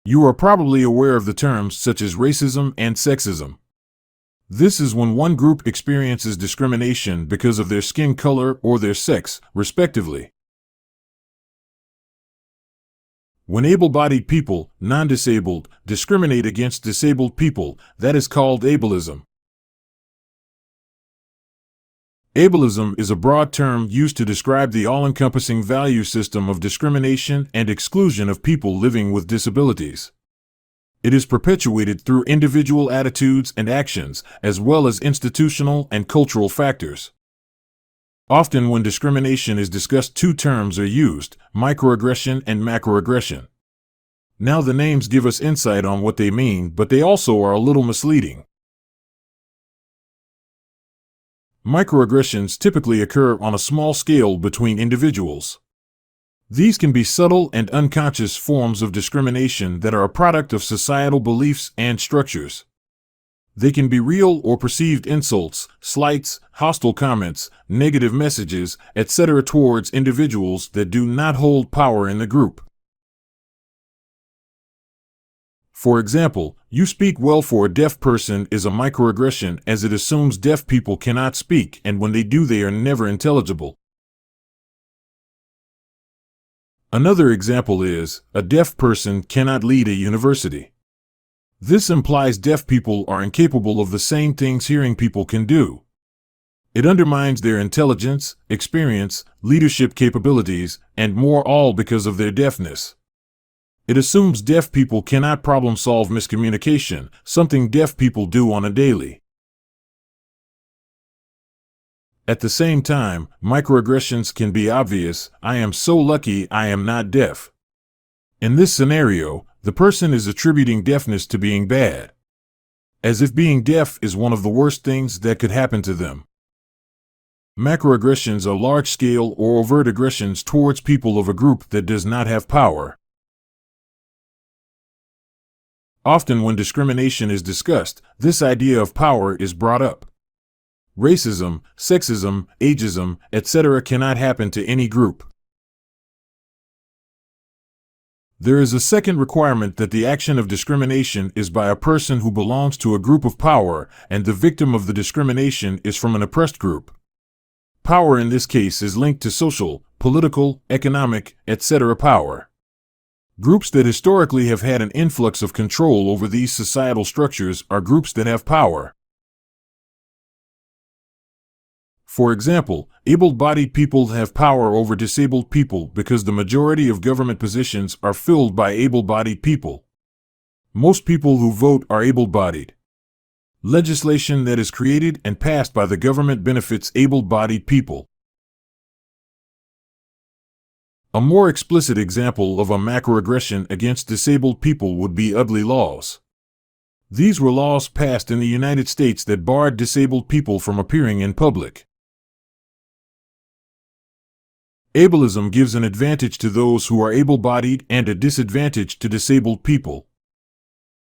You are probably aware of the terms such as racism and sexism. This is when one group experiences discrimination because of their skin color or their sex, respectively. When able-bodied people, non-disabled, discriminate against disabled people, that is called ableism. Ableism is a broad term used to describe the all-encompassing value system of discrimination and exclusion of people living with disabilities. It is perpetuated through individual attitudes and actions, as well as institutional and cultural factors. Often when discrimination is discussed, two terms are used, microaggression and macroaggression. Now the names give us insight on what they mean, but they also are a little misleading. Microaggressions typically occur on a small scale between individuals. These can be subtle and unconscious forms of discrimination that are a product of societal beliefs and structures. They can be real or perceived insults, slights, hostile comments, negative messages, etc. towards individuals that do not hold power in the group. For example, you speak well for a deaf person is a microaggression, as it assumes deaf people cannot speak, and when they do, they are never intelligible. Another example is, a deaf person cannot lead a university. This implies deaf people are incapable of the same things hearing people can do. It undermines their intelligence, experience, leadership capabilities, and more, all because of their deafness. It assumes deaf people cannot problem-solve miscommunication, something deaf people do on a daily. At the same time, microaggressions can be obvious. I am so lucky I am not deaf. In this scenario, the person is attributing deafness to being bad, as if being deaf is one of the worst things that could happen to them. Macroaggressions are large-scale or overt aggressions towards people of a group that does not have power. Often when discrimination is discussed, this idea of power is brought up. Racism, sexism, ageism, etc. cannot happen to any group. There is a second requirement, that the action of discrimination is by a person who belongs to a group of power, and the victim of the discrimination is from an oppressed group. Power in this case is linked to social, political, economic, etc. power. Groups that historically have had an influx of control over these societal structures are groups that have power. For example, able-bodied people have power over disabled people because the majority of government positions are filled by able-bodied people. Most people who vote are able-bodied. Legislation that is created and passed by the government benefits able-bodied people. A more explicit example of a macroaggression against disabled people would be ugly laws. These were laws passed in the United States that barred disabled people from appearing in public. Ableism gives an advantage to those who are able-bodied and a disadvantage to disabled people.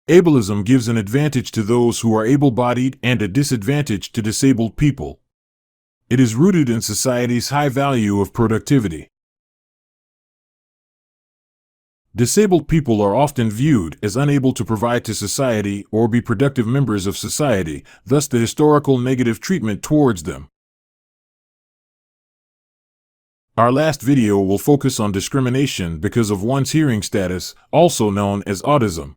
Ableism gives an advantage to those who are able-bodied and a disadvantage to disabled people. It is rooted in society's high value of productivity. Disabled people are often viewed as unable to provide to society or be productive members of society, thus the historical negative treatment towards them. Our last video will focus on discrimination because of one's hearing status, also known as autism.